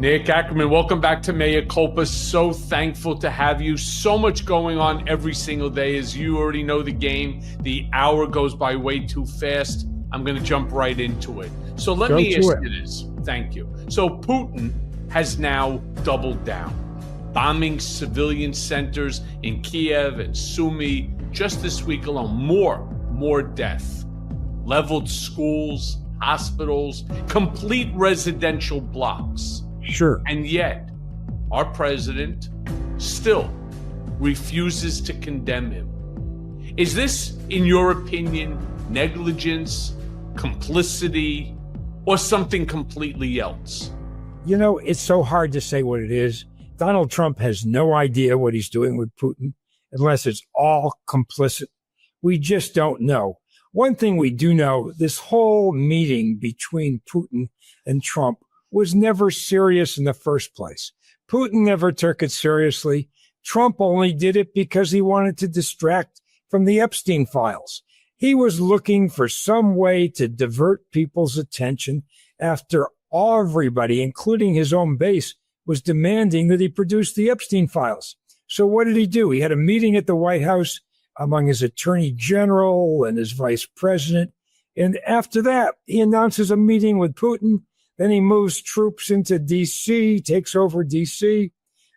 Nick Akerman, welcome back to Mea Culpa. So thankful to have you. So much going on every single day. As you already know the game, the hour goes by way too fast. I'm going to jump right into it. So let me ask you this. Thank you. So Putin has now doubled down, bombing civilian centers in Kiev and Sumy. Just this week alone, more death, leveled schools, hospitals, complete residential blocks. Sure. And yet, our president still refuses to condemn him. Is this, in your opinion, negligence, complicity, or something completely else? You know, it's so hard to say what it is. Donald Trump has no idea what he's doing with Putin unless it's all complicit. We just don't know. One thing we do know, this whole meeting between Putin and Trump was never serious in the first place. Putin never took it seriously. Trump only did it because he wanted to distract from the Epstein files. He was looking for some way to divert people's attention after everybody, including his own base, was demanding that he produce the Epstein files. So what did he do? He had a meeting at the White House among his attorney general and his vice president. And after that, he announces a meeting with Putin. Then he moves troops into D.C., takes over D.C.,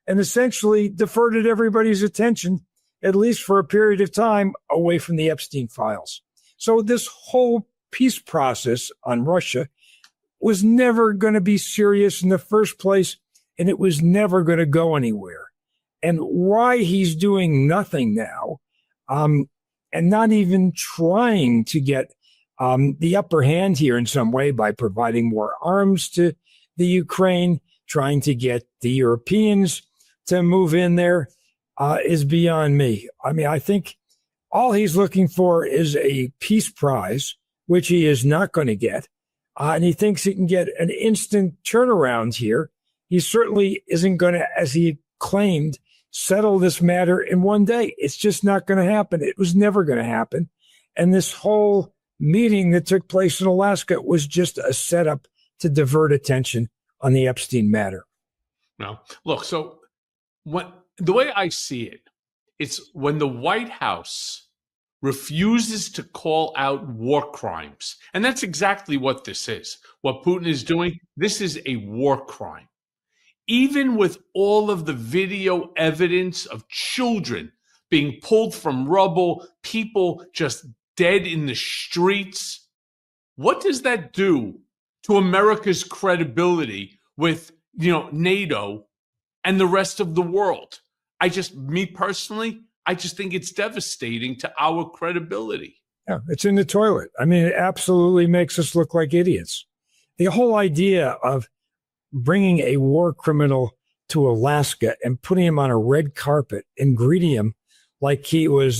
and essentially diverted everybody's attention, at least for a period of time, away from the Epstein files. So this whole peace process on Russia was never going to be serious in the first place, and it was never going to go anywhere. And why he's doing nothing now, and not even trying to get the upper hand here in some way by providing more arms to the Ukraine, trying to get the Europeans to move in there, is beyond me. I mean, I think all he's looking for is a peace prize, which he is not going to get. And he thinks he can get an instant turnaround here. He certainly isn't going to, as he claimed, settle this matter in one day. It's just not going to happen. It was never going to happen. And this whole meeting that took place in Alaska was just a setup to divert attention on the Epstein matter. No, look, so the way I see it, it's when the White House refuses to call out war crimes. And that's exactly what this is. What Putin is doing, this is a war crime. Even with all of the video evidence of children being pulled from rubble, people just dead in the streets, what does that do to America's credibility with, NATO and the rest of the world? Me personally, I just think it's devastating to our credibility. Yeah, it's in the toilet. I mean, it absolutely makes us look like idiots. The whole idea of bringing a war criminal to Alaska and putting him on a red carpet and greeting him like he was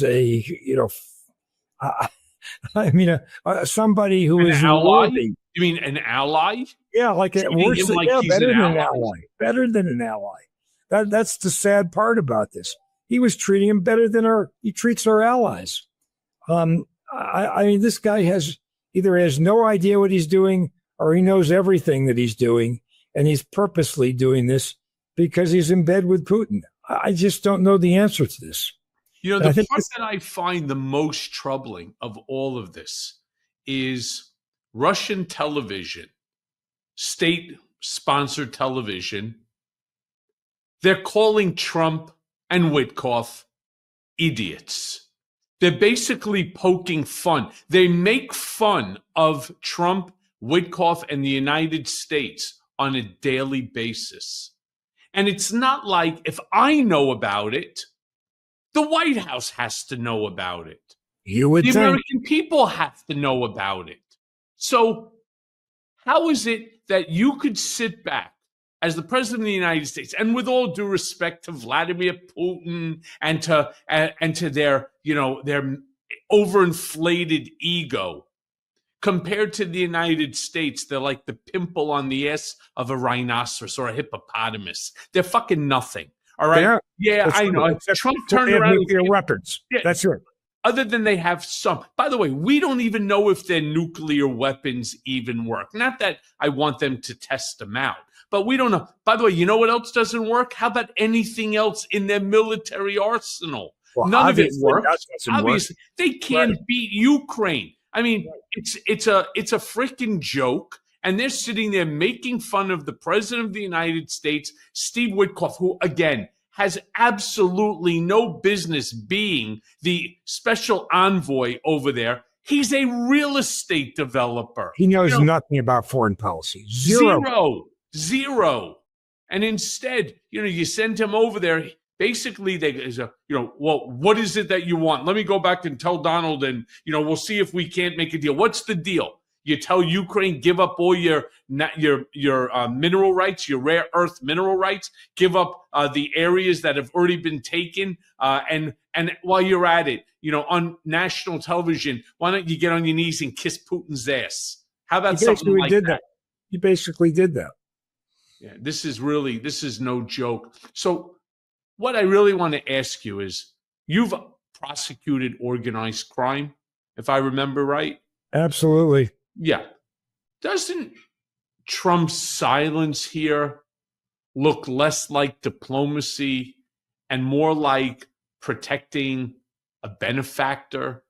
somebody who is worthy. You mean an ally? Yeah, better than an ally. Better than an ally. That's the sad part about this. He was treating him better than he treats our allies. I mean, this guy either has no idea what he's doing or he knows everything that he's doing, and he's purposely doing this because he's in bed with Putin. I just don't know the answer to this. The part that I find the most troubling of all of this is Russian television, state-sponsored television. They're calling Trump and Witkoff idiots. They're basically poking fun. They make fun of Trump, Witkoff, and the United States on a daily basis. And it's not like if I know about it, the White House has to know about it. You would think. The American people have to know about it. So how is it that you could sit back as the president of the United States, and with all due respect to Vladimir Putin and to their overinflated ego, compared to the United States, they're like the pimple on the ass of a rhinoceros or a hippopotamus. They're fucking nothing. All right. Yeah, I know. Trump turned around nuclear weapons. Yeah. That's right. Other than they have some. By the way, we don't even know if their nuclear weapons even work. Not that I want them to test them out, but we don't know. By the way, you know what else doesn't work? How about anything else in their military arsenal? Well, None of it works. that doesn't work. Obviously, they can't beat Ukraine. I mean, it's a freaking joke. And they're sitting there making fun of the president of the United States, Steve Witkoff, who, again, has absolutely no business being the special envoy over there. He's a real estate developer. He knows nothing about foreign policy. Zero. And instead, you send him over there. Basically, well, what is it that you want? Let me go back and tell Donald, and, we'll see if we can't make a deal. What's the deal? You tell Ukraine, give up all your mineral rights, your rare earth mineral rights, give up the areas that have already been taken. And while you're at it, on national television, why don't you get on your knees and kiss Putin's ass? How about something like that? You basically did that. Yeah, this is no joke. So what I really want to ask you is, you've prosecuted organized crime, if I remember right? Absolutely. Yeah. Doesn't Trump's silence here look less like diplomacy and more like protecting a benefactor?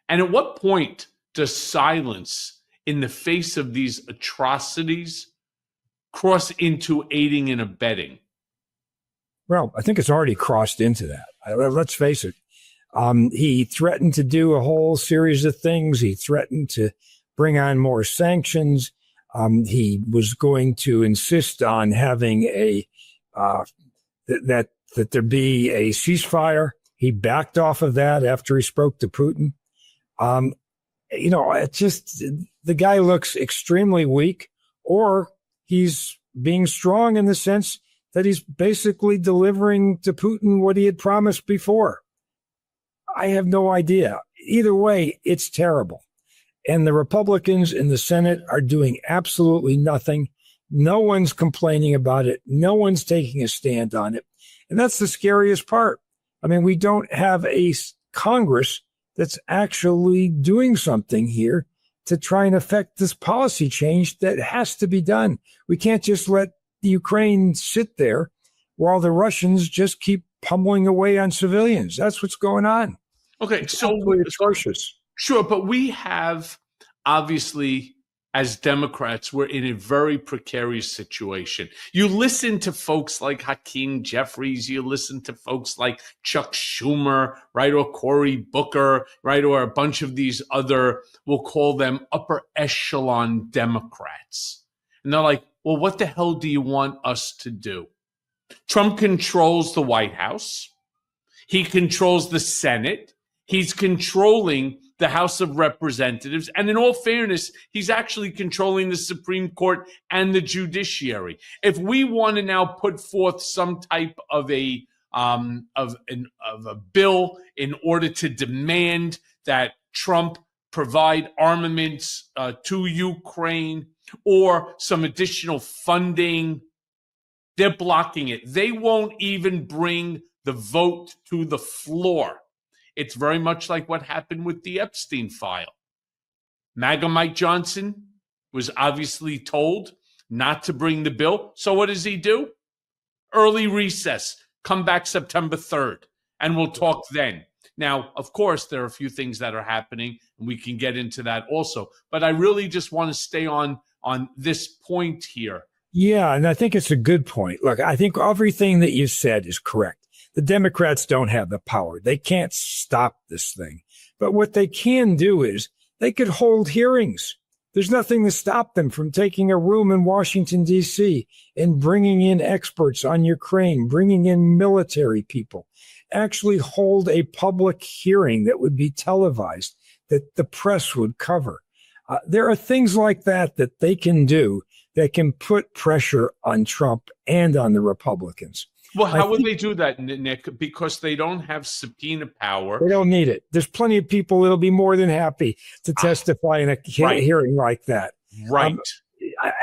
And at what point does silence in the face of these atrocities cross into aiding and abetting? Well, I think it's already crossed into that. Let's face it. He threatened to do a whole series of things. He threatened to bring on more sanctions. He was going to insist on having that there be a ceasefire. He backed off of that after he spoke to Putin. It just, the guy looks extremely weak, or he's being strong in the sense that he's basically delivering to Putin what he had promised before. I have no idea. Either way, it's terrible. And the Republicans in the Senate are doing absolutely nothing. No one's complaining about it. No one's taking a stand on it. And that's the scariest part. I mean, we don't have a Congress that's actually doing something here to try and affect this policy change that has to be done. We can't just let the Ukraine sit there while the Russians just keep pummeling away on civilians. That's what's going on. Okay, it's absolutely atrocious. Sure, but we have, obviously, as Democrats, we're in a very precarious situation. You listen to folks like Hakeem Jeffries, you listen to folks like Chuck Schumer, right, or Cory Booker, right, or a bunch of these other, we'll call them upper echelon Democrats. And they're like, well, what the hell do you want us to do? Trump controls the White House. He controls the Senate. He's controlling the House of Representatives. And in all fairness, he's actually controlling the Supreme Court and the judiciary. If we want to now put forth some type of a bill in order to demand that Trump provide armaments to Ukraine or some additional funding, they're blocking it. They won't even bring the vote to the floor. It's very much like what happened with the Epstein file. MAGA Mike Johnson was obviously told not to bring the bill. So what does he do? Early recess. Come back September 3rd, and we'll talk then. Now, of course, there are a few things that are happening, and we can get into that also. But I really just want to stay on this point here. Yeah, and I think it's a good point. Look, I think everything that you said is correct. The Democrats don't have the power. They can't stop this thing. But what they can do is they could hold hearings. There's nothing to stop them from taking a room in Washington, D.C. and bringing in experts on Ukraine, bringing in military people, actually hold a public hearing that would be televised, that the press would cover. There are things like that they can do that can put pressure on Trump and on the Republicans. Well, how would they do that, Nick? Because they don't have subpoena power. They don't need it. There's plenty of people that'll be more than happy to testify in a hearing like that. Right.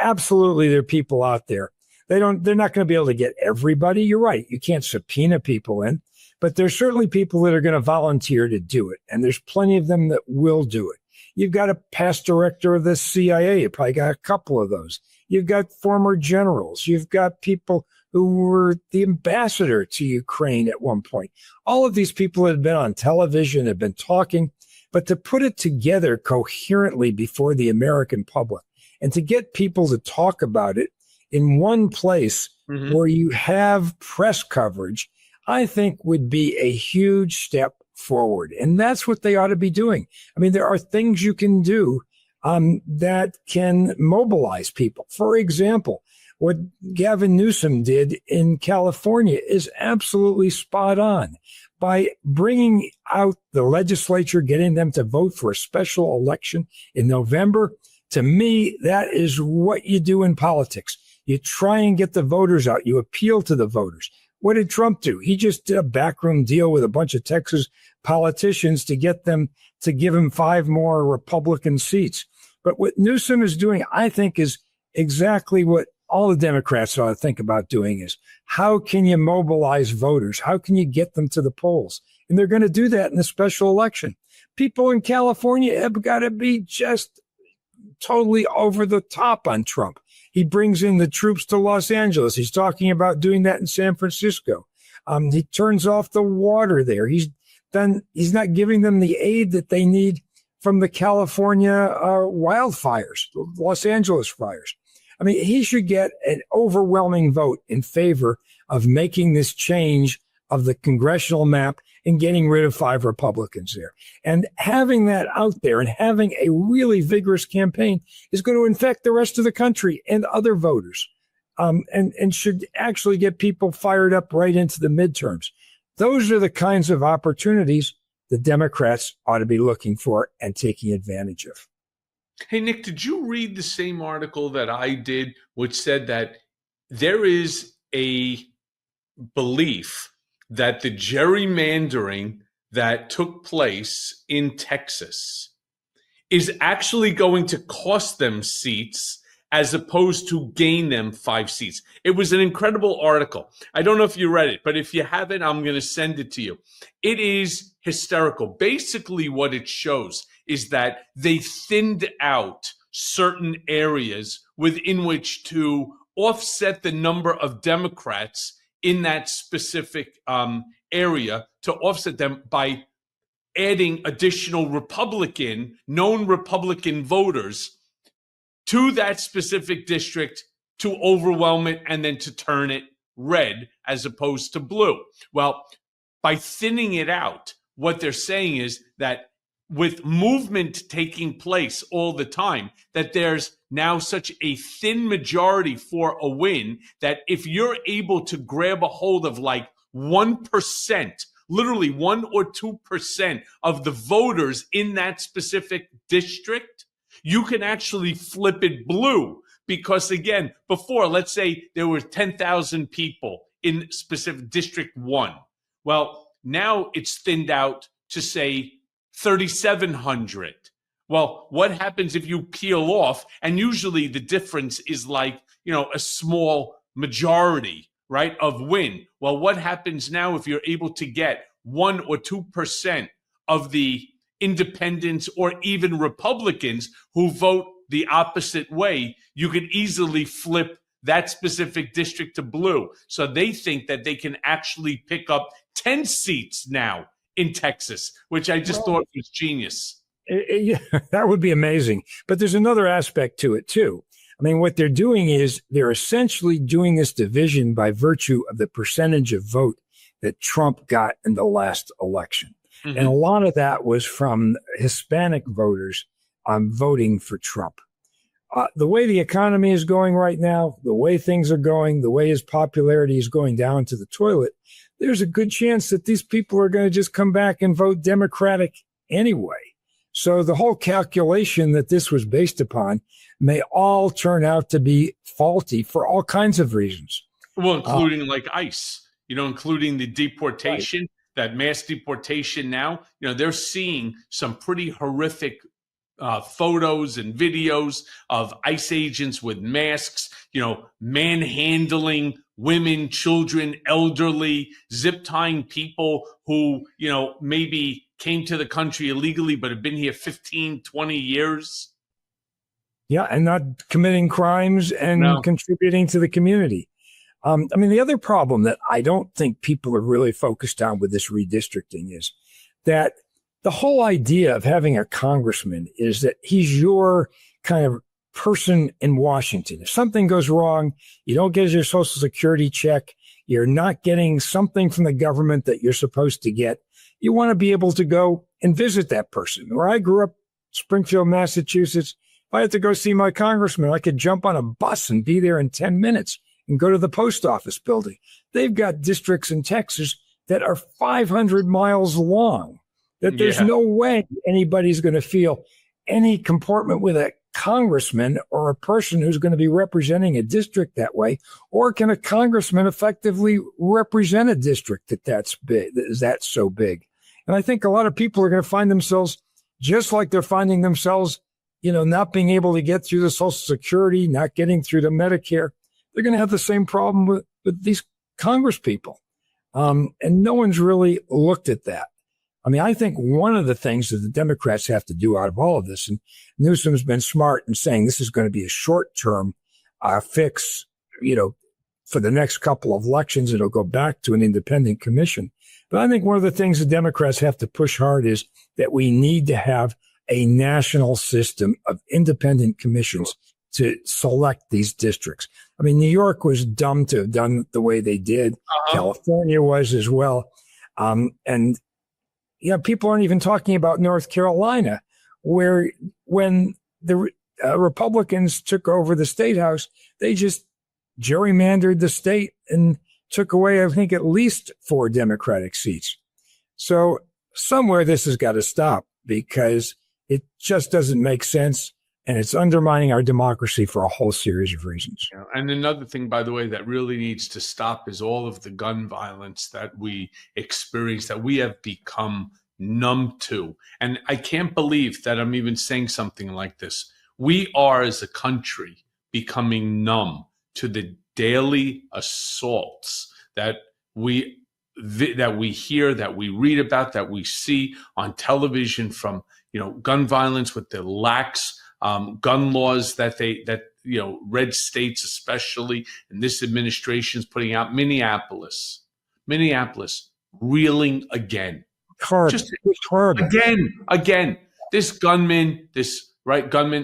Absolutely, there are people out there. They're not going to be able to get everybody. You're right. You can't subpoena people in, but there's certainly people that are going to volunteer to do it. And there's plenty of them that will do it. You've got a past director of the CIA. You probably got a couple of those. You've got former generals. You've got people who were the ambassador to Ukraine at one point. All of these people had been on television, had been talking, but to put it together coherently before the American public and to get people to talk about it in one place where you have press coverage, I think would be a huge step forward. And that's what they ought to be doing. I mean, there are things you can do that can mobilize people. For example, what Gavin Newsom did in California is absolutely spot on. By bringing out the legislature, getting them to vote for a special election in November, to me, that is what you do in politics. You try and get the voters out. You appeal to the voters. What did Trump do? He just did a backroom deal with a bunch of Texas politicians to get them to give him 5 more Republican seats. But what Newsom is doing, I think, is exactly what all the Democrats ought to think about doing is how can you mobilize voters? How can you get them to the polls? And they're going to do that in the special election. People in California have got to be just totally over the top on Trump. He brings in the troops to Los Angeles. He's talking about doing that in San Francisco. He turns off the water there. He's not giving them the aid that they need from the California wildfires, Los Angeles fires. I mean, he should get an overwhelming vote in favor of making this change of the congressional map and getting rid of 5 Republicans there. And having that out there and having a really vigorous campaign is going to infect the rest of the country and other voters, and should actually get people fired up right into the midterms. Those are the kinds of opportunities the Democrats ought to be looking for and taking advantage of. Hey, Nick, did you read the same article that I did, which said that there is a belief that the gerrymandering that took place in Texas is actually going to cost them seats as opposed to gain them 5 seats? It was an incredible article. I don't know if you read it, but if you haven't, I'm going to send it to you. It is hysterical. Basically, what it shows is that they thinned out certain areas within which to offset the number of Democrats in that specific area, to offset them by adding additional known Republican voters to that specific district to overwhelm it and then to turn it red as opposed to blue. Well, by thinning it out, what they're saying is that with movement taking place all the time, that there's now such a thin majority for a win that if you're able to grab a hold of like 1%, literally 1 or 2% of the voters in that specific district, you can actually flip it blue. Because again, before, let's say there were 10,000 people in specific District 1. Well, now it's thinned out to say 3,700. Well, what happens if you peel off? And usually the difference is like, a small majority, right, of win. Well, what happens now if you're able to get 1 or 2% of the independents or even Republicans who vote the opposite way? You could easily flip that specific district to blue. So they think that they can actually pick up 10 seats now in Texas, which I just thought was genius. That would be amazing. But there's another aspect to it, too. I mean, what they're doing is they're essentially doing this division by virtue of the percentage of vote that Trump got in the last election. Mm-hmm. And a lot of that was from Hispanic voters voting for Trump. The way the economy is going right now, the way things are going, the way his popularity is going down to the toilet, there's a good chance that these people are going to just come back and vote Democratic anyway. So the whole calculation that this was based upon may all turn out to be faulty for all kinds of reasons. Well, including like ICE, including the deportation, right. That mass deportation now, they're seeing some pretty horrific photos and videos of ICE agents with masks, manhandling women, children, elderly, zip tying people who, maybe came to the country illegally but have been here 15, 20 years. Yeah, and not committing crimes and No. contributing to the community. I mean, the other problem that I don't think people are really focused on with this redistricting is that the whole idea of having a congressman is that he's your kind of person in Washington. If something goes wrong, you don't get your Social Security check, you're not getting something from the government that you're supposed to get, you want to be able to go and visit that person. Where I grew up, Springfield, Massachusetts, if I had to go see my congressman, I could jump on a bus and be there in 10 minutes and go to the post office building. They've got districts in Texas that are 500 miles long, that there's no way anybody's going to feel any comportment with a congressman or a person who's going to be representing a district that way. Or can a congressman effectively represent a district that's big, that's so big? And I think a lot of people are going to find themselves just like they're finding themselves, not being able to get through the Social Security, not getting through the Medicare. They're going to have the same problem with these Congress people. And no one's really looked at that. I mean, I think one of the things that the Democrats have to do out of all of this, and Newsom's been smart in saying this is going to be a short-term fix, for the next couple of elections, it'll go back to an independent commission. But I think one of the things the Democrats have to push hard is that we need to have a national system of independent commissions to select these districts. I mean, New York was dumb to have done the way they did. California was as well. And people aren't even talking about North Carolina, where when the Republicans took over the state house, they just gerrymandered the state and took away, I think, at least 4 Democratic seats. So somewhere this has got to stop because it just doesn't make sense. And it's undermining our democracy for a whole series of reasons. Yeah. And another thing, by the way, that really needs to stop is all of the gun violence that we experience, that we have become numb to. And I can't believe that I'm even saying something like this. We are, as a country, becoming numb to the daily assaults that we hear, that we read about, that we see on television from, gun violence with the lax gun laws that red states, especially, and this administration is putting out. Minneapolis reeling again. Horrible. Again, this gunman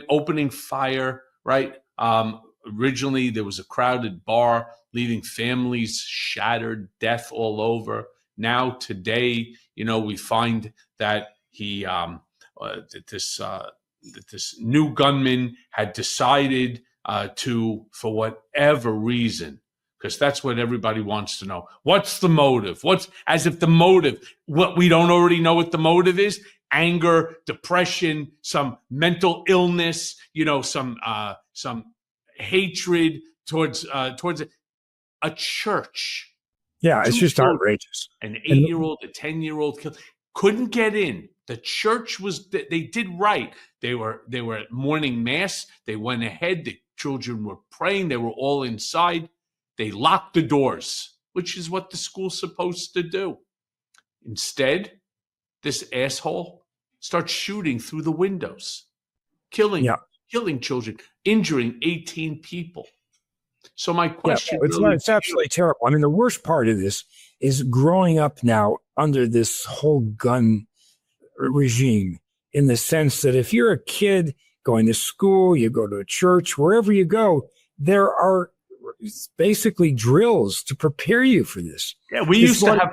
opening fire, right? Originally there was a crowded bar, leaving families shattered, death all over. Now today, we find that this new gunman had decided to, for whatever reason, because that's what everybody wants to know. What's the motive? As if the motive, what we don't already know what the motive is: anger, depression, some mental illness, some hatred towards a church. Yeah, it's just outrageous. An 8-year-old, a 10-year-old killed, couldn't get in. The church they did right. They were at morning mass. They went ahead. The children were praying. They were all inside. They locked the doors, which is what the school's supposed to do. Instead, this asshole starts shooting through the windows, killing children, injuring 18 people. So my question, it's absolutely terrible. I mean, the worst part of this is growing up now under this whole gun regime, in the sense that if you're a kid going to school, you go to a church, wherever you go, there are basically drills to prepare you for this. Yeah, we used to have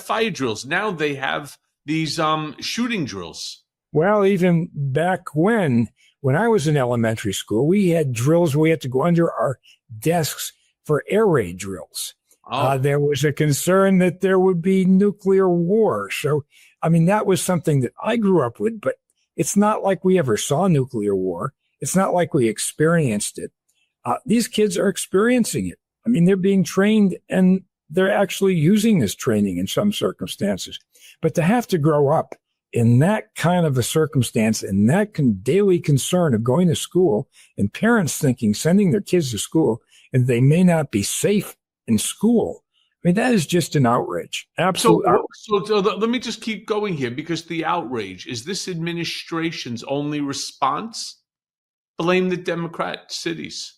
fire drills. Now they have these shooting drills. Well, even back when I was in elementary school, we had drills where we had to go under our desks for air raid drills. There was a concern that there would be nuclear war. So, I mean, that was something that I grew up with, but it's not like we ever saw nuclear war. It's not like we experienced it. These kids are experiencing it. I mean, they're being trained and they're actually using this training in some circumstances. But to have to grow up in that kind of a circumstance and that daily concern of going to school, and parents sending their kids to school, and they may not be safe in school. I mean, that is just an outrage. Absolute outrage. So let me just keep going here, because the outrage is this administration's only response. blame the Democrat cities.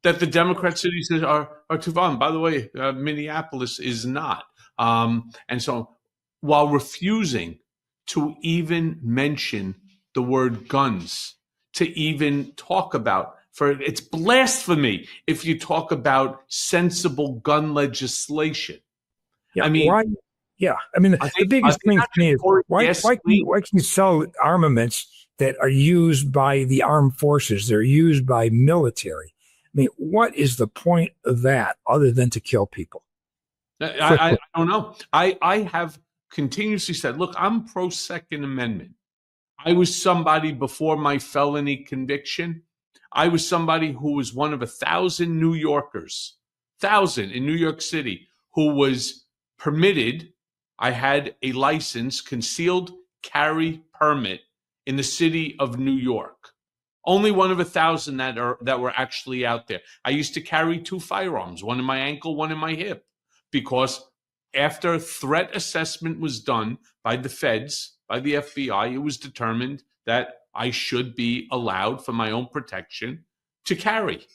That the Democrat cities are too far. And by the way, Minneapolis is not. And so while refusing to even mention the word guns, to even talk about, it's blasphemy if you talk about sensible gun legislation. Yeah, I mean, why? Yeah, I mean, the biggest thing to me is why can you sell armaments that are used by the armed forces? They're used by military. I mean, what is the point of that other than to kill people? I don't know. I have continuously said, look, I'm pro Second Amendment. I was somebody before my felony conviction. I was somebody who was one of 1,000 New Yorkers, 1,000 in New York City, who was permitted. I had a license, concealed carry permit in the city of New York. Only one of 1,000 that were actually out there. I used to carry 2 firearms, one in my ankle, one in my hip, because after threat assessment was done by the feds, by the FBI, it was determined that I should be allowed for my own protection to carry.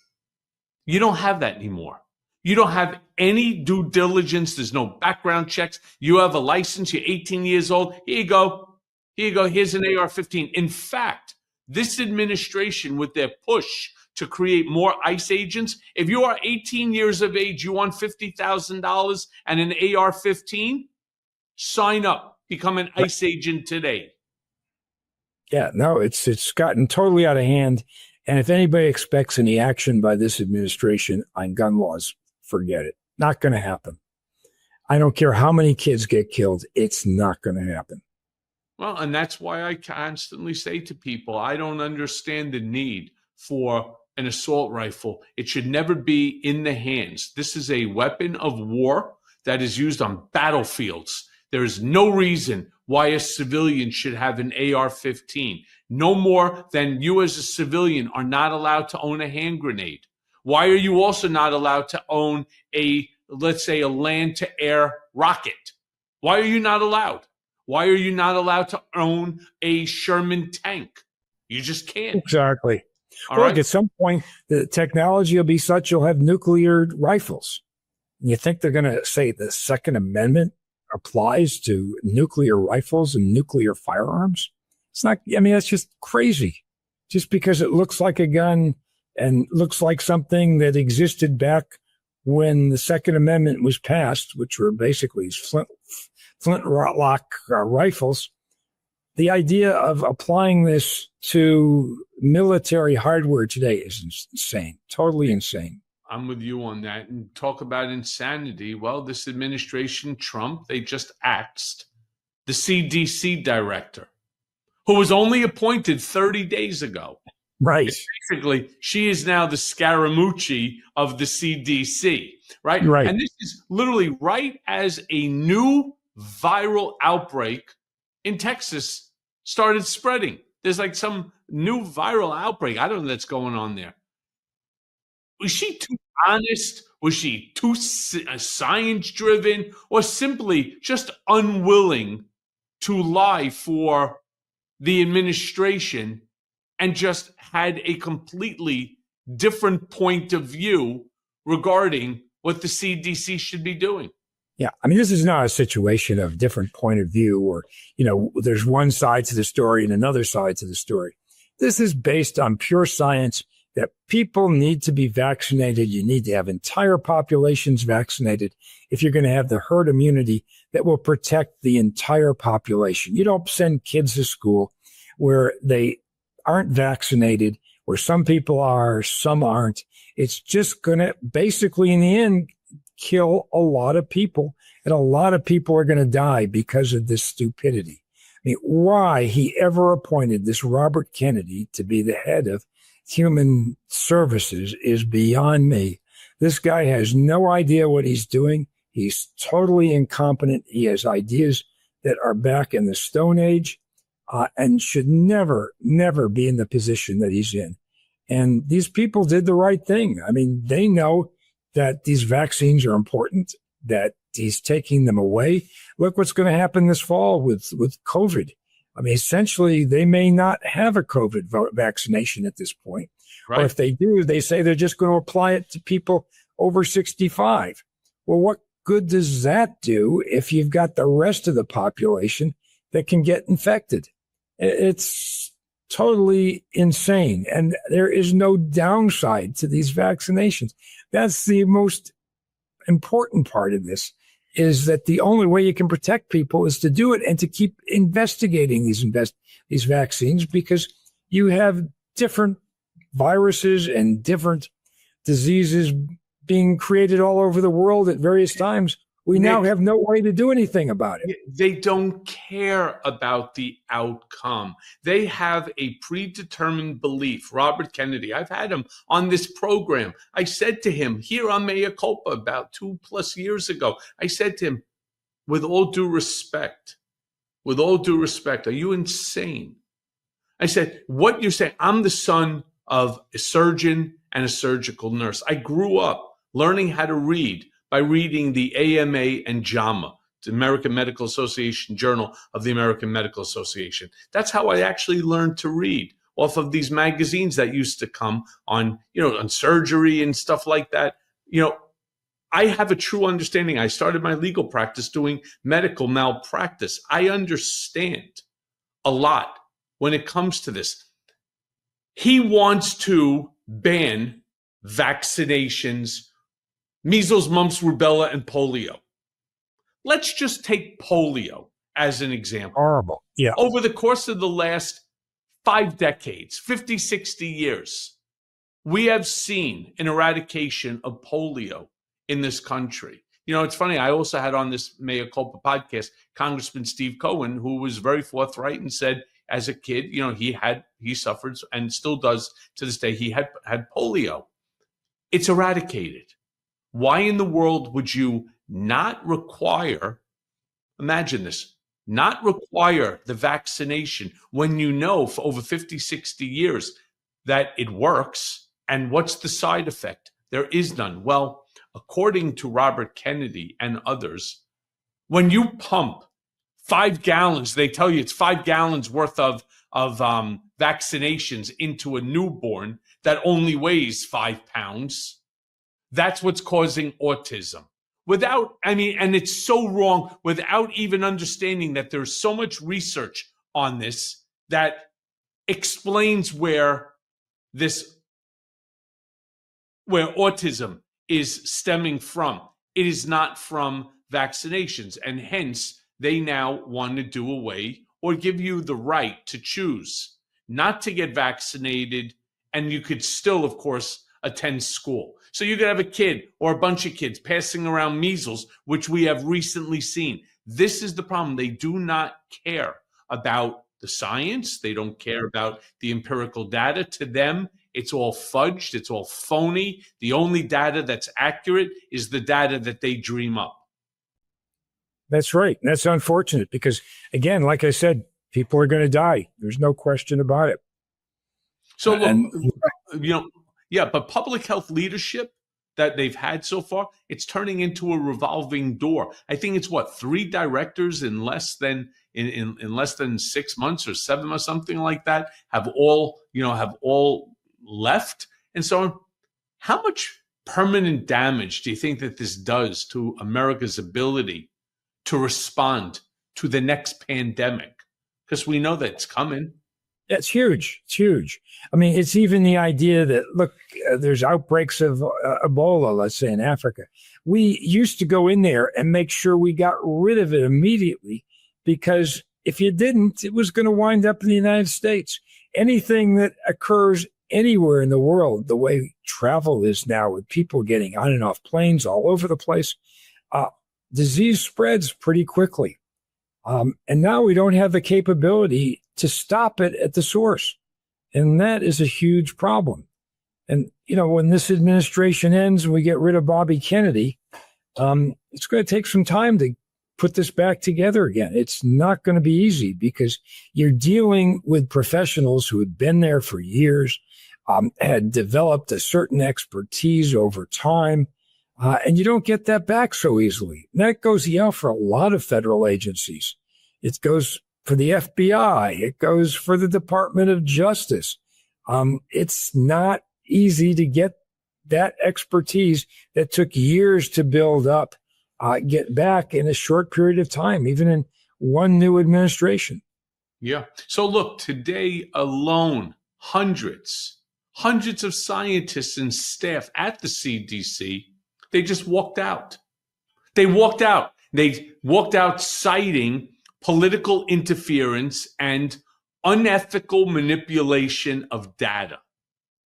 You don't have that anymore. You don't have any due diligence. There's no background checks. You have a license. You're 18 years old. Here you go. Here you go. Here's an AR-15. In fact, this administration, with their push to create more ICE agents, if you are 18 years of age, you want $50,000 and an AR-15, sign up, become an ICE agent today. Yeah, no, it's gotten totally out of hand. And if anybody expects any action by this administration on gun laws, forget it. Not going to happen. I don't care how many kids get killed. It's not going to happen. Well, and that's why I constantly say to people, I don't understand the need for an assault rifle. It should never be in the hands. This is a weapon of war that is used on battlefields. There is no reason why a civilian should have an AR-15. No more than you as a civilian are not allowed to own a hand grenade. Why are you also not allowed to own let's say, a land-to-air rocket? Why are you not allowed? Why are you not allowed to own a Sherman tank? You just can't. Exactly. Look, at some point, the technology will be such you'll have nuclear rifles. And you think they're going to say the Second Amendment applies to nuclear rifles and nuclear firearms? It's not, I mean, that's just crazy. Just because it looks like a gun and looks like something that existed back when the Second Amendment was passed, which were basically flintlock rifles, the idea of applying this to military hardware today is insane, totally insane. I'm with you on that. And talk about insanity. Well, this administration, Trump, they just axed the CDC director, who was only appointed 30 days ago. Right. Basically, she is now the Scaramucci of the CDC, right? Right. And this is literally right as a new viral outbreak in Texas started spreading. There's like some new viral outbreak. I don't know that's going on there. Was she too honest? Was she too science-driven? Or simply just unwilling to lie for the administration and just had a completely different point of view regarding what the CDC should be doing? Yeah. I mean, this is not a situation of different point of view or, there's one side to the story and another side to the story. This is based on pure science that people need to be vaccinated. You need to have entire populations vaccinated if you're going to have the herd immunity that will protect the entire population. You don't send kids to school where they aren't vaccinated, where some people are, some aren't. It's just going to basically, in the end, kill a lot of people, and a lot of people are going to die because of this stupidity. I mean, why he ever appointed this Robert Kennedy to be the head of Human Services is beyond me. This guy has no idea what he's doing. He's totally incompetent. He has ideas that are back in the Stone Age and should never, never be in the position that he's in. And these people did the right thing. I mean, they know that these vaccines are important, that he's taking them away. Look what's going to happen this fall with COVID. I mean, essentially, they may not have a COVID vaccination at this point. Or if they do, they say they're just going to apply it to people over 65. Well, what good does that do if you've got the rest of the population that can get infected? It's totally insane. And there is no downside to these vaccinations. That's the most important part of this, is that the only way you can protect people is to do it and to keep investigating these vaccines, because you have different viruses and different diseases being created all over the world at various times. We now have no way to do anything about it. They don't care about the outcome. They have a predetermined belief. Robert Kennedy, I've had him on this program. I said to him here on Mea Culpa about 2+ years ago, I said to him, with all due respect, are you insane? I said, what you're saying, I'm the son of a surgeon and a surgical nurse. I grew up learning how to read by reading the AMA and JAMA, the American Medical Association Journal of the American Medical Association. That's how I actually learned to read, off of these magazines that used to come on, on surgery and stuff like that. I have a true understanding. I started my legal practice doing medical malpractice. I understand a lot when it comes to this. He wants to ban vaccinations, measles, mumps, rubella, and polio. Let's just take polio as an example. Horrible. Yeah. Over the course of the last 5 decades, 50, 60 years, we have seen an eradication of polio in this country. It's funny. I also had on this Mea Culpa podcast Congressman Steve Cohen, who was very forthright and said, as a kid, he suffered and still does to this day. He had polio. It's eradicated. Why in the world would you not require, imagine this, not require the vaccination when you know for over 50, 60 years that it works? And what's the side effect? There is none. Well, according to Robert Kennedy and others, when you pump 5 gallons, they tell you it's 5 gallons worth of vaccinations into a newborn that only weighs 5 pounds. That's what's causing autism. And it's so wrong without even understanding that there's so much research on this that explains where autism is stemming from. It is not from vaccinations, and hence they now want to do away or give you the right to choose not to get vaccinated, and you could still, of course, attend school. So you could have a kid or a bunch of kids passing around measles, which we have recently seen. This is the problem. They do not care about the science. They don't care about the empirical data. To them, it's all fudged. It's all phony. The only data that's accurate is the data that they dream up. That's right. That's unfortunate because, again, like I said, people are going to die. There's no question about it. So, but public health leadership that they've had so far, it's turning into a revolving door. I think it's 3 directors in less than 6 months or 7 months, something like that, have all left. And so how much permanent damage do you think that this does to America's ability to respond to the next pandemic? Because we know that it's coming. That's huge. It's huge. I mean, it's even the idea that, look, there's outbreaks of Ebola, let's say in Africa. We used to go in there and make sure we got rid of it immediately, because if you didn't, it was going to wind up in the United States. Anything that occurs anywhere in the world, the way travel is now with people getting on and off planes all over the place, disease spreads pretty quickly. And now we don't have the capability to stop it at the source. And that is a huge problem. And, when this administration ends and we get rid of Bobby Kennedy, it's going to take some time to put this back together again. It's not going to be easy because you're dealing with professionals who had been there for years, had developed a certain expertise over time, and you don't get that back so easily. And that goes for a lot of federal agencies. It goes for the FBI. It goes for the Department of Justice. It's not easy to get that expertise that took years to build up, get back in a short period of time, even in one new administration. Yeah. So look, today alone, hundreds of scientists and staff at the CDC, they just walked out. They walked out. They walked out citing political interference and unethical manipulation of data.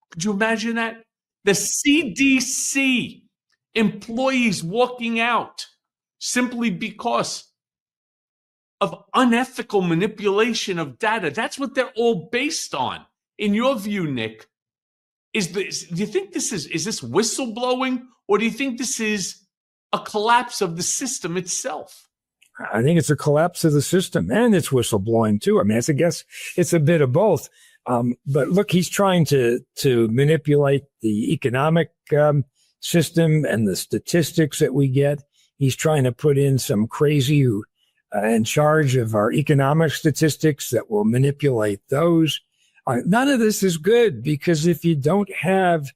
Could you imagine that? The CDC employees walking out simply because of unethical manipulation of data. That's what they're all based on. In your view, Nick, do you think is this whistleblowing, or do you think this is a collapse of the system itself? I think it's a collapse of the system, and it's whistleblowing too. I mean, I guess it's a bit of both. But look, he's trying to manipulate the economic system and the statistics that we get. He's trying to put in some crazy in charge of our economic statistics that will manipulate those. None of this is good, because if you don't have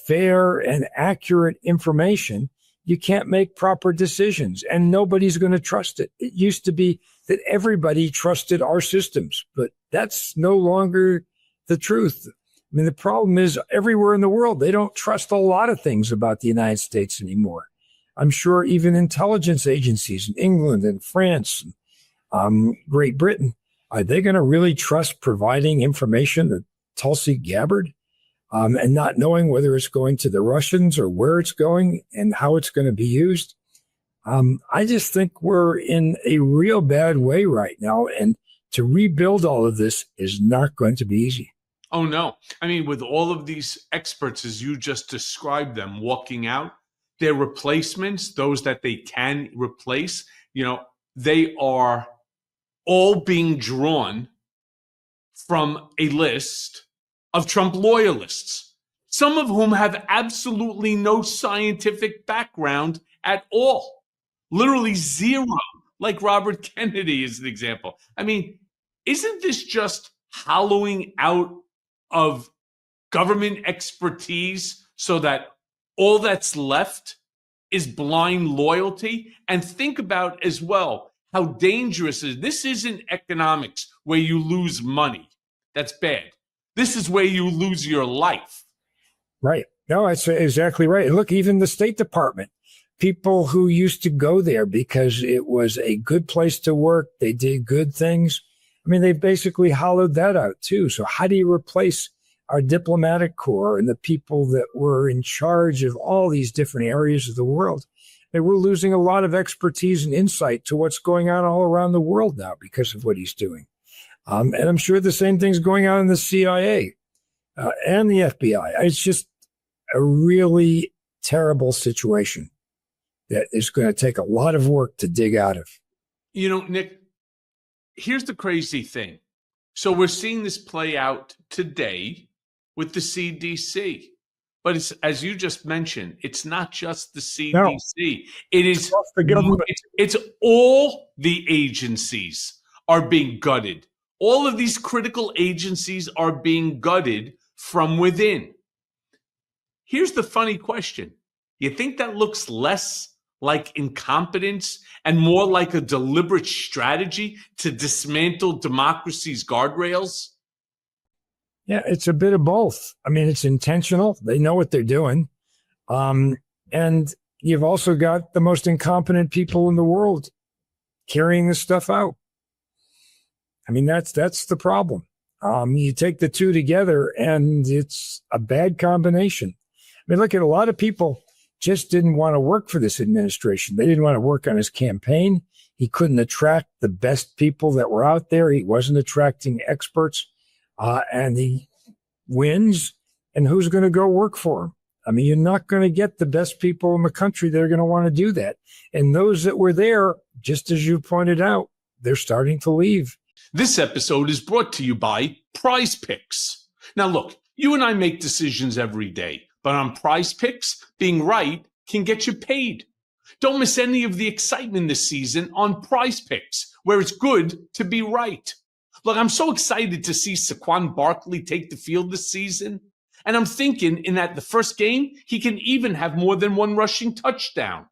fair and accurate information, you can't make proper decisions, and nobody's going to trust it. It used to be that everybody trusted our systems, but that's no longer the truth. I mean, the problem is everywhere in the world, they don't trust a lot of things about the United States anymore. I'm sure even intelligence agencies in England and France, Great Britain, are they going to really trust providing information to Tulsi Gabbard? And not knowing whether it's going to the Russians or where it's going and how it's going to be used. I just think we're in a real bad way right now. And to rebuild all of this is not going to be easy. Oh, no. I mean, with all of these experts, as you just described them, walking out, their replacements, those that they can replace, they are all being drawn from a list of Trump loyalists, some of whom have absolutely no scientific background at all, literally zero, like Robert Kennedy is an example. I mean, isn't this just hollowing out of government expertise so that all that's left is blind loyalty? And think about as well how dangerous it is. This isn't economics where you lose money. That's bad. This is where you lose your life. Right. No, that's exactly right. And look, even the State Department, people who used to go there because it was a good place to work, they did good things. I mean, they basically hollowed that out too. So how do you replace our diplomatic corps and the people that were in charge of all these different areas of the world? And we're losing a lot of expertise and insight to what's going on all around the world now because of what he's doing. And I'm sure the same thing's going on in the CIA and the FBI. It's just a really terrible situation that is going to take a lot of work to dig out of. Nick, here's the crazy thing. So we're seeing this play out today with the CDC. But it's, as you just mentioned, it's not just the CDC. No. It is the government. It's all the agencies are being gutted. All of these critical agencies are being gutted from within. Here's the funny question. You think that looks less like incompetence and more like a deliberate strategy to dismantle democracy's guardrails? Yeah, it's a bit of both. I mean, it's intentional. They know what they're doing. And you've also got the most incompetent people in the world carrying this stuff out. I mean, that's the problem. You take the two together and it's a bad combination. I mean, look at a lot of people just didn't want to work for this administration. They didn't want to work on his campaign. He couldn't attract the best people that were out there. He wasn't attracting experts. And he wins. And who's going to go work for him? I mean, you're not going to get the best people in the country that are going to want to do that. And those that were there, just as you pointed out, they're starting to leave. This episode is brought to you by Prize Picks. Now, look, you and I make decisions every day, but on Prize Picks, being right can get you paid. Don't miss any of the excitement this season on Prize Picks, where it's good to be right. Look, I'm so excited to see Saquon Barkley take the field this season. And I'm thinking in that the first game, he can even have more than one rushing touchdown.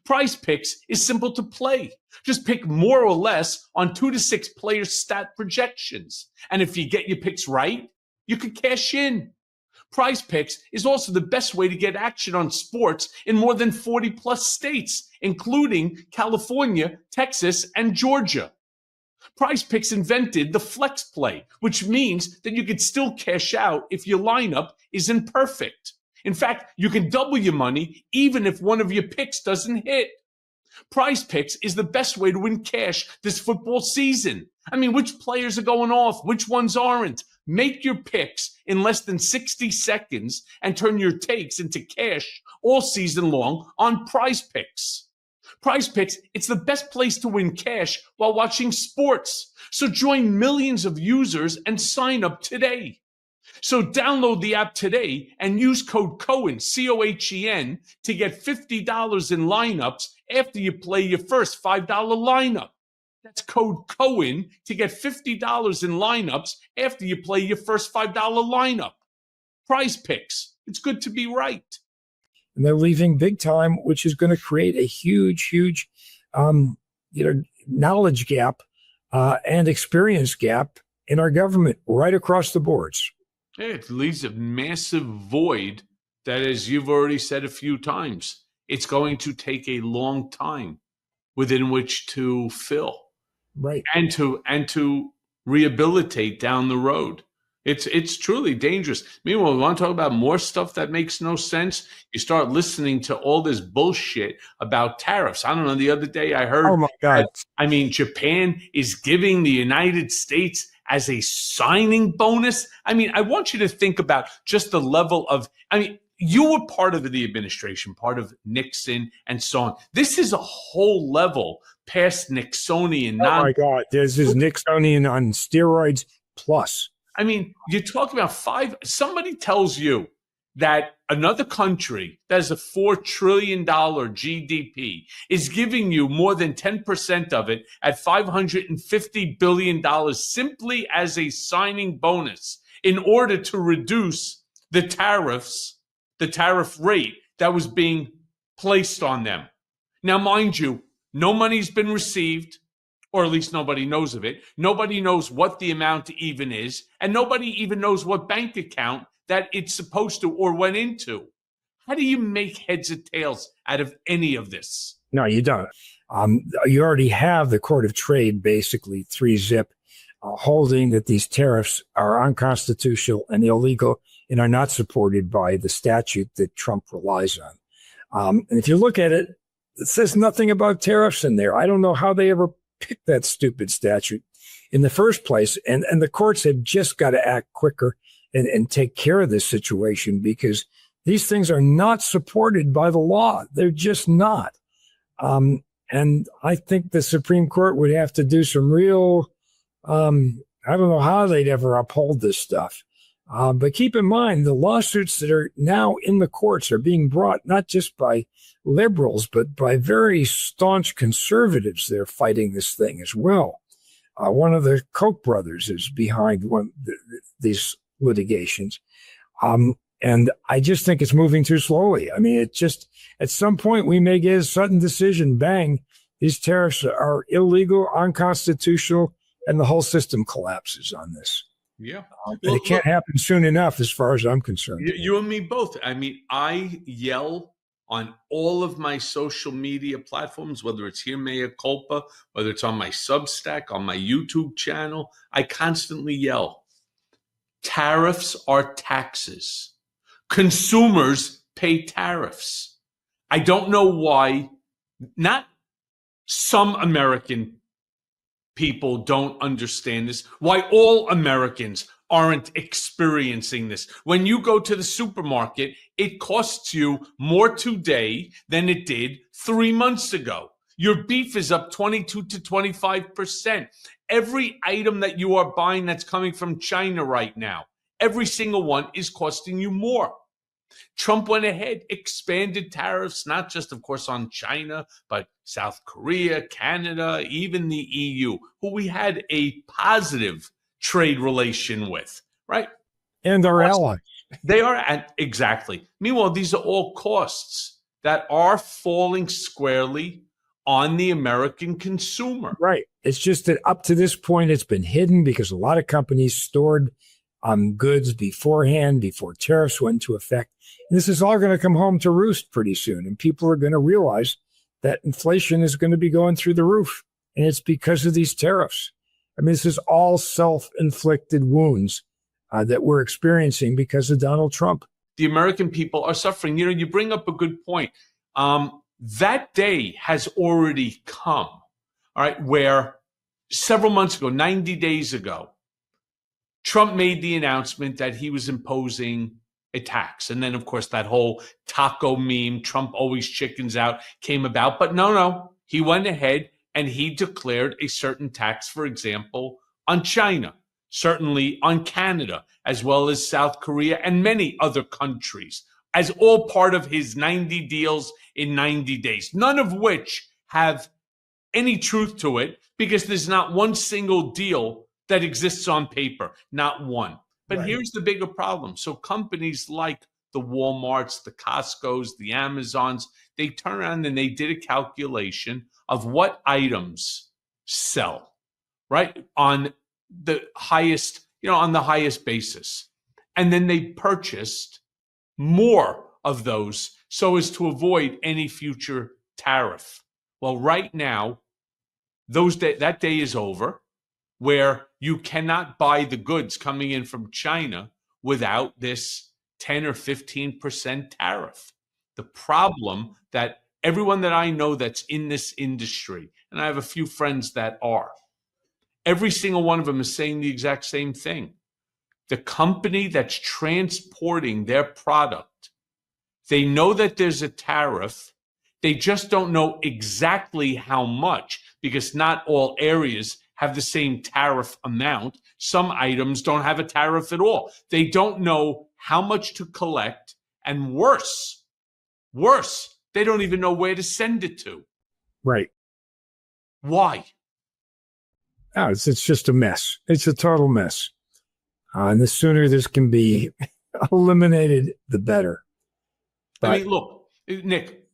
Prize Picks is simple to play. Just pick more or less on 2 to 6 player stat projections. And if you get your picks right, you can cash in. Prize Picks is also the best way to get action on sports in more than 40 plus states, including California, Texas, and Georgia. Prize Picks invented the flex play, which means that you could still cash out if your lineup isn't perfect. In fact, you can double your money even if one of your picks doesn't hit. Prize Picks is the best way to win cash this football season. I mean, which players are going off? Which ones aren't? Make your picks in less than 60 seconds and turn your takes into cash all season long on Prize Picks. Prize Picks, it's the best place to win cash while watching sports. So join millions of users and sign up today. So download the app today and use code Cohen, COHEN, to get $50 in lineups after you play your first $5 lineup. That's code Cohen to get $50 in lineups after you play your first $5 lineup. Prize Picks. It's good to be right. And they're leaving big time, which is going to create a huge, knowledge gap and experience gap in our government right across the boards. It leaves a massive void that, as you've already said a few times, it's going to take a long time within which to fill, right, and to rehabilitate down the road. It's truly dangerous. Meanwhile, we want to talk about more stuff that makes no sense. You start listening to all this bullshit about tariffs. I don't know. The other day I heard, oh my God, Japan is giving the United States as a signing bonus. I mean, I want you to think about just the level of, you were part of the administration, part of Nixon and so on. This is a whole level past Nixonian. Oh my God, this is Nixonian on steroids plus. I mean, you talk about somebody tells you that another country that has a $4 trillion GDP is giving you more than 10% of it at $550 billion simply as a signing bonus in order to reduce the tariff rate that was being placed on them. Now, mind you, no money's been received, or at least nobody knows of it. Nobody knows what the amount even is, and nobody even knows what bank account that it's supposed to or went into. How do you make heads or tails out of any of this? No, you don't. You already have the Court of Trade, basically 3-zip, holding that these tariffs are unconstitutional and illegal and are not supported by the statute that Trump relies on. And if you look at it, it says nothing about tariffs in there. I don't know how they ever picked that stupid statute in the first place. And the courts have just got to act quicker and take care of this situation, because these things are not supported by the law. They're just not. And I think the Supreme Court would have to do some real, I don't know how they'd ever uphold this stuff. But keep in mind, the lawsuits that are now in the courts are being brought not just by liberals, but by very staunch conservatives. They're fighting this thing as well. One of the Koch brothers is behind these litigations. And I just think it's moving too slowly. I mean, it just, at some point we may get a sudden decision, bang, these tariffs are illegal, unconstitutional, and the whole system collapses on this. Yeah. And it can't happen soon enough as far as I'm concerned. You and me both. I mean, I yell on all of my social media platforms, whether it's here, Mea Culpa, whether it's on my Substack, on my YouTube channel, I constantly yell, tariffs are taxes. Consumers pay tariffs. I don't know why not some American people don't understand this, why all Americans aren't experiencing this. When you go to the supermarket, it costs you more today than it did 3 months ago. Your beef is up 22 to 25%. Every item that you are buying that's coming from China right now, every single one is costing you more. Trump went ahead, expanded tariffs, not just, of course, on China, but South Korea, Canada, even the EU, who we had a positive trade relation with, right? And our allies. They are exactly. Meanwhile, these are all costs that are falling squarely on the American consumer. Right. It's just that up to this point, it's been hidden because a lot of companies stored goods beforehand, before tariffs went into effect. And this is all going to come home to roost pretty soon. And people are going to realize that inflation is going to be going through the roof. And it's because of these tariffs. I mean, this is all self-inflicted wounds that we're experiencing because of Donald Trump. The American people are suffering. You know, you bring up a good point. That day has already come, all right, where several months ago, 90 days ago, Trump made the announcement that he was imposing a tax. And then, of course, that whole taco meme, Trump always chickens out, came about. But no, he went ahead and he declared a certain tax, for example, on China, certainly on Canada, as well as South Korea and many other countries, as all part of his 90 deals in 90 days, none of which have any truth to it because there's not one single deal that exists on paper, not one. But Right. Here's the bigger problem. So companies like the Walmarts, the Costcos, the Amazons, they turn around and they did a calculation of what items sell, right? On the highest, on the highest basis. And then they purchased more of those so as to avoid any future tariff. Well, right now, that day is over, where you cannot buy the goods coming in from China without this 10 or 15% tariff. The problem that everyone that I know that's in this industry, and I have a few friends that are, every single one of them is saying the exact same thing. The company that's transporting their product, they know that there's a tariff. They just don't know exactly how much because not all areas have the same tariff amount. Some items don't have a tariff at all. They don't know how much to collect. And worse, they don't even know where to send it to. Right. Why? Oh, it's just a mess. It's a total mess. And the sooner this can be eliminated, the better. But, I mean, look, Nick,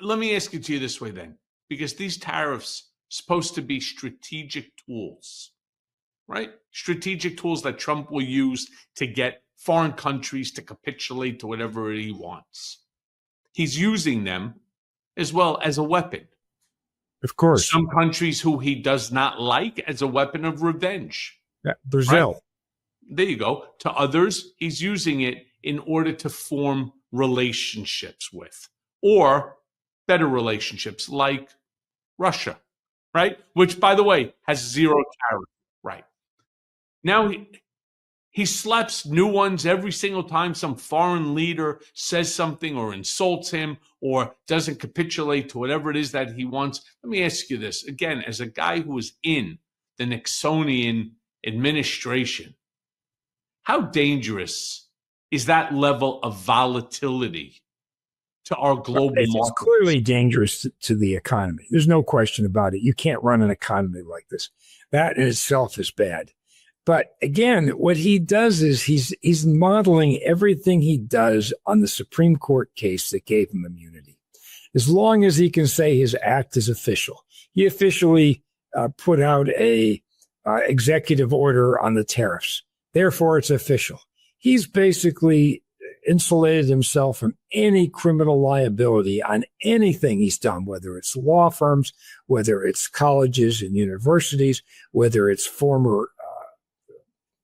let me ask it to you this way then, because these tariffs supposed to be strategic tools, right? Strategic tools that Trump will use to get foreign countries to capitulate to whatever he wants. He's using them as well as a weapon. Of course. Some countries who he does not like as a weapon of revenge. Yeah, Brazil. Right? There you go. To others, he's using it in order to form relationships with, or better relationships like Russia, right? Which, by the way, has zero tariff, right? Now he slaps new ones every single time some foreign leader says something or insults him or doesn't capitulate to whatever it is that he wants. Let me ask you this again, as a guy who was in the Nixonian administration, how dangerous is that level of volatility to our global market? It's clearly dangerous to the economy. There's no question about it. You can't run an economy like this. That in itself is bad. But again, what he does is he's modeling everything he does on the Supreme Court case that gave him immunity. As long as he can say his act is official. He officially put out a executive order on the tariffs. Therefore, it's official. He's basically insulated himself from any criminal liability on anything he's done, whether it's law firms, whether it's colleges and universities, whether it's former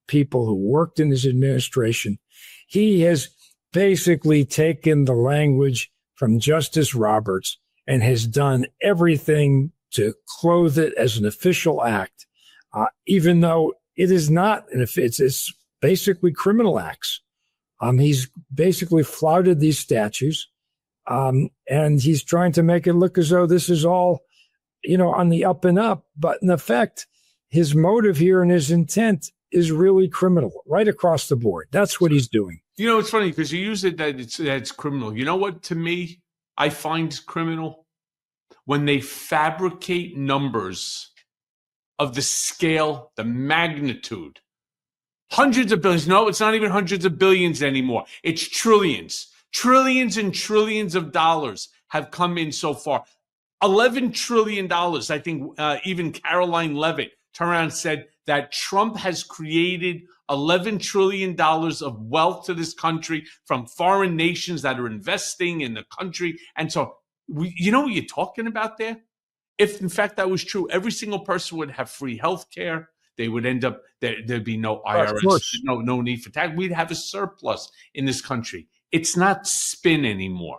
people who worked in his administration. He has basically taken the language from Justice Roberts and has done everything to clothe it as an official act, even though it is not, it's basically criminal acts. He's basically flouted these statutes, and he's trying to make it look as though this is all, on the up and up. But in effect, his motive here and his intent is really criminal right across the board. That's what he's doing. It's funny because you use it that it's criminal. You know what, to me, I find criminal? When they fabricate numbers of the scale, the magnitude Hundreds of billions. No, it's not even hundreds of billions anymore. It's trillions. Trillions and trillions of dollars have come in so far. $11 trillion. I think even Caroline Levitt turned around and said that Trump has created $11 trillion of wealth to this country from foreign nations that are investing in the country. And so, you know what you're talking about there? If, in fact, that was true, every single person would have free health care. They would end up, there'd be no IRS, no need for tax. We'd have a surplus in this country. It's not spin anymore.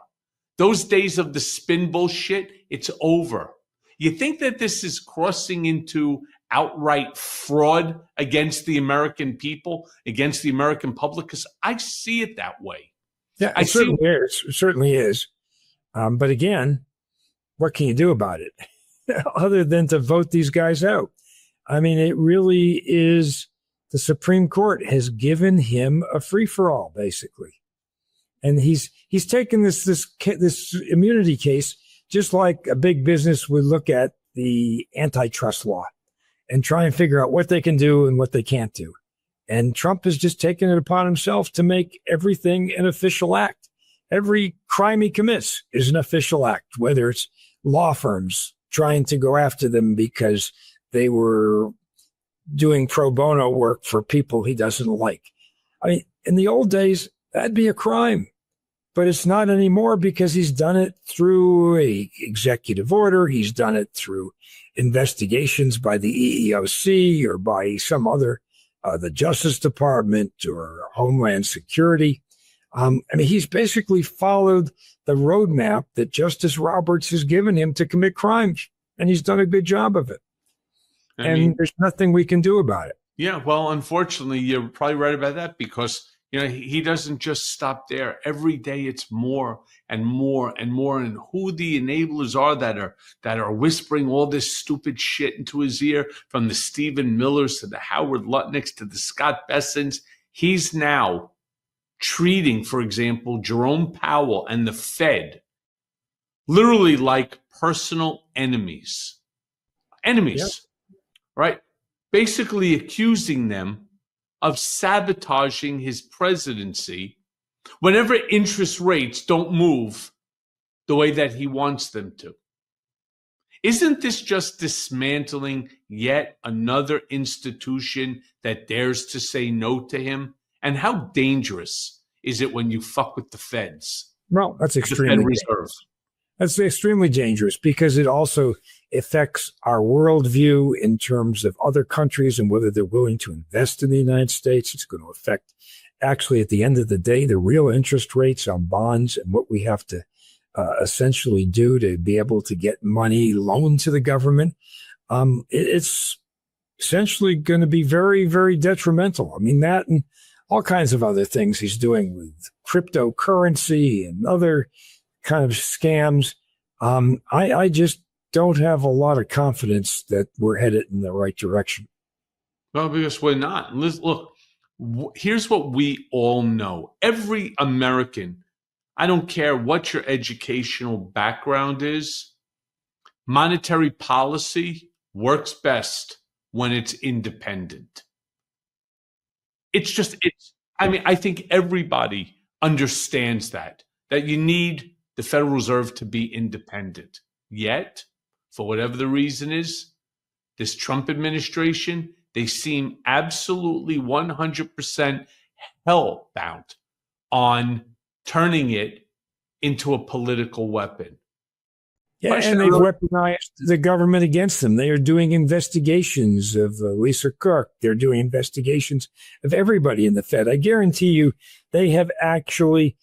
Those days of the spin bullshit, it's over. You think that this is crossing into outright fraud against the American people, against the American public? Because I see it that way. Yeah, it certainly is. But again, what can you do about it other than to vote these guys out? I mean, it really is, the Supreme Court has given him a free-for-all, basically. And he's taken this immunity case just like a big business would look at the antitrust law and try and figure out what they can do and what they can't do. And Trump has just taken it upon himself to make everything an official act. Every crime he commits is an official act, whether it's law firms trying to go after them because they were doing pro bono work for people he doesn't like. I mean, in the old days, that'd be a crime, but it's not anymore because he's done it through a executive order. He's done it through investigations by the EEOC or by some other, the Justice Department or Homeland Security. I mean, he's basically followed the roadmap that Justice Roberts has given him to commit crimes, and he's done a good job of it. I mean, there's nothing we can do about it. Yeah, well, unfortunately, you're probably right about that because, you know, he doesn't just stop there. Every day it's more and more and more. And who the enablers are that are whispering all this stupid shit into his ear, from the Stephen Millers to the Howard Lutnicks to the Scott Bessons. He's now treating, for example, Jerome Powell and the Fed literally like personal enemies. Enemies. Yeah. Right? Basically accusing them of sabotaging his presidency whenever interest rates don't move the way that he wants them to. Isn't this just dismantling yet another institution that dares to say no to him? And how dangerous is it when you fuck with the feds? Well, that's extremely dangerous. That's extremely dangerous because it also affects our worldview in terms of other countries and whether they're willing to invest in the United States. It's going to affect, actually, at the end of the day, the real interest rates on bonds and what we have to essentially do to be able to get money loaned to the government. It's essentially going to be very, very detrimental. I mean, that and all kinds of other things he's doing with cryptocurrency and other kind of scams. I just don't have a lot of confidence that we're headed in the right direction. Well, because we're not. Look, here's what we all know. Every American, I don't care what your educational background is, monetary policy works best when it's independent. I think everybody understands that you need the Federal Reserve to be independent. Yet, for whatever the reason is, this Trump administration, they seem absolutely 100% hell-bound on turning it into a political weapon. Yeah, and they've weaponized the government against them. They are doing investigations of Lisa Cook. They're doing investigations of everybody in the Fed. I guarantee you they have actually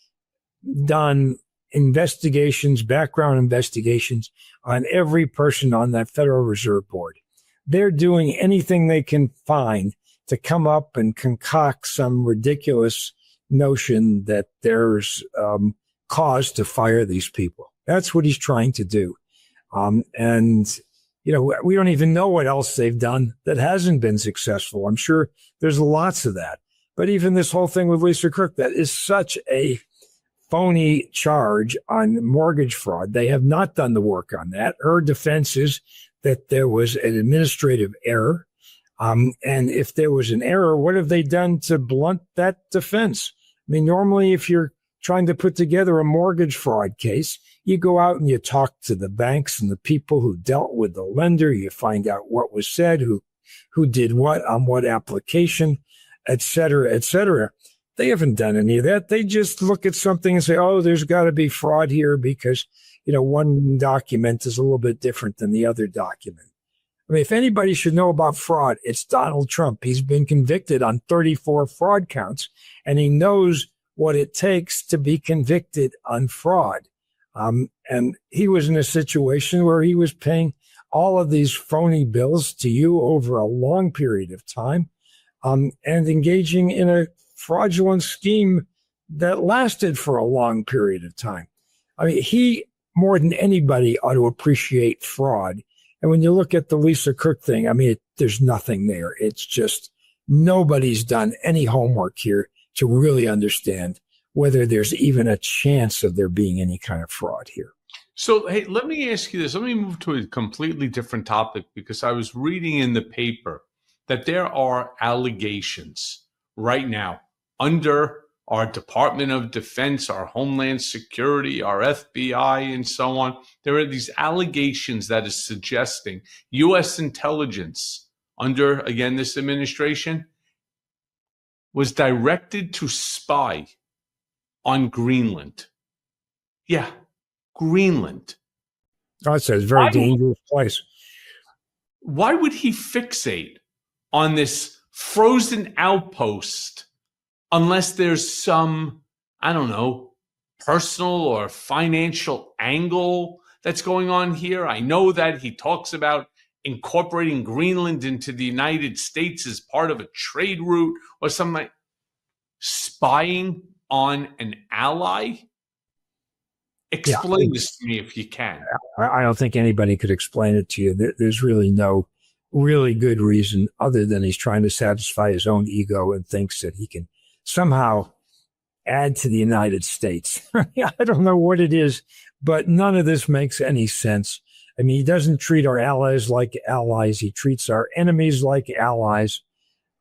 done investigations, background investigations on every person on that Federal Reserve Board. They're doing anything they can find to come up and concoct some ridiculous notion that there's cause to fire these people. That's what he's trying to do. And, you know, we don't even know what else they've done that hasn't been successful. I'm sure there's lots of that. But even this whole thing with Lisa Cook, that is such a phony charge on mortgage fraud. They have not done the work on that. Her defense is that there was an administrative error. And if there was an error, what have they done to blunt that defense? I mean, normally, if you're trying to put together a mortgage fraud case, you go out and you talk to the banks and the people who dealt with the lender. You find out what was said, who did what on what application, et cetera, et cetera. They haven't done any of that. They just look at something and say, oh, there's got to be fraud here because, one document is a little bit different than the other document. I mean, if anybody should know about fraud, it's Donald Trump. He's been convicted on 34 fraud counts, and he knows what it takes to be convicted on fraud. And he was in a situation where he was paying all of these phony bills to you over a long period of time, and engaging in a fraudulent scheme that lasted for a long period of time. I mean, he, more than anybody, ought to appreciate fraud. And when you look at the Lisa Cook thing, I mean, there's nothing there. It's just nobody's done any homework here to really understand whether there's even a chance of there being any kind of fraud here. So, hey, let me ask you this. Let me move to a completely different topic, because I was reading in the paper that there are allegations right now under our Department of Defense, our Homeland Security, our FBI, and so on. There are these allegations that is suggesting U.S. intelligence under, again, this administration was directed to spy on Greenland. Yeah, Greenland. Oh, it's a very dangerous place. Why would he fixate on this frozen outpost unless there's some, I don't know, personal or financial angle that's going on here? I know that he talks about incorporating Greenland into the United States as part of a trade route or something like spying on an ally. Explain this to me if you can. I don't think anybody could explain it to you. There's really no really good reason other than he's trying to satisfy his own ego and thinks that he can somehow add to the United States. I don't know what it is, but none of this makes any sense. I mean, he doesn't treat our allies like allies. He treats our enemies like allies.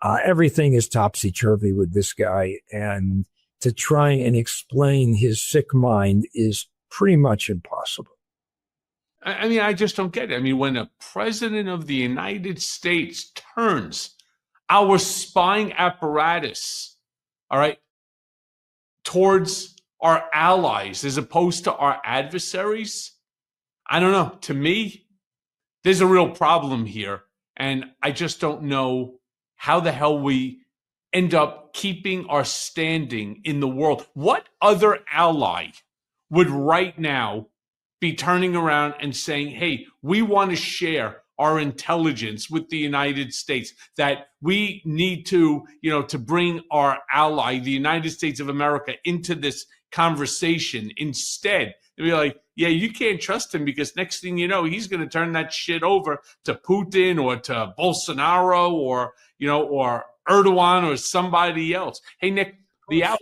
Everything is topsy-turvy with this guy. And to try and explain his sick mind is pretty much impossible. I mean, I just don't get it. I mean, when a president of the United States turns our spying apparatus, all right, towards our allies as opposed to our adversaries, I don't know. To me, there's a real problem here. And I just don't know how the hell we end up keeping our standing in the world. What other ally would right now be turning around and saying, hey, we want to share our intelligence with the United States, that we need to, to bring our ally, the United States of America, into this conversation? Instead, they'd be like, yeah, you can't trust him because next thing you know, he's going to turn that shit over to Putin or to Bolsonaro or Erdogan or somebody else. Hey, Nick, the hour,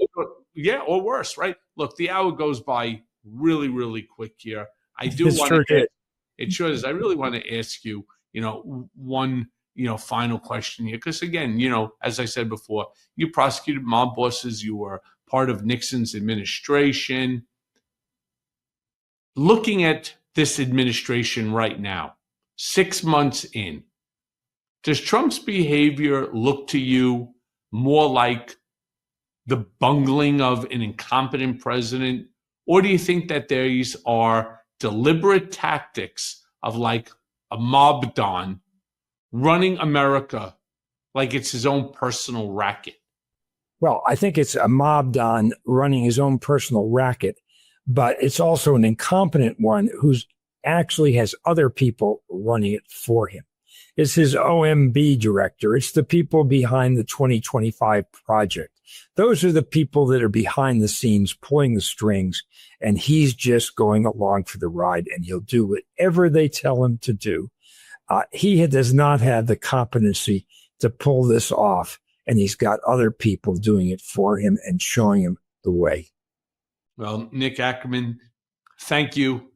or worse, right? Look, the hour goes by really, really quick here. I do want to. It sure is. I really want to ask you, one, final question here, because again, as I said before, you prosecuted mob bosses. You were part of Nixon's administration. Looking at this administration right now, 6 months in, does Trump's behavior look to you more like the bungling of an incompetent president, or do you think that these are deliberate tactics of like a mob don running America like it's his own personal racket? Well, I think it's a mob don running his own personal racket, but it's also an incompetent one who's actually has other people running it for him. It's his OMB director. It's the people behind the 2025 project. Those are the people that are behind the scenes pulling the strings, and he's just going along for the ride, and he'll do whatever they tell him to do. He does not have the competency to pull this off, and he's got other people doing it for him and showing him the way. Well, Nick Akerman, thank you.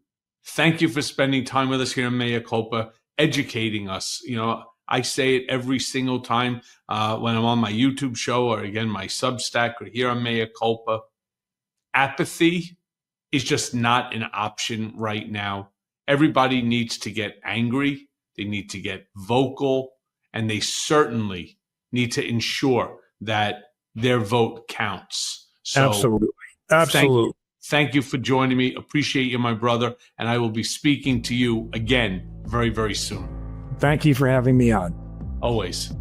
Thank you for spending time with us here on Mea Culpa, educating us. I say it every single time when I'm on my YouTube show or, again, my Substack or here on Mea Culpa. Apathy is just not an option right now. Everybody needs to get angry. They need to get vocal. And they certainly need to ensure that their vote counts. So Absolutely. Thank you for joining me. Appreciate you, my brother. And I will be speaking to you again very, very soon. Thank you for having me on. Always.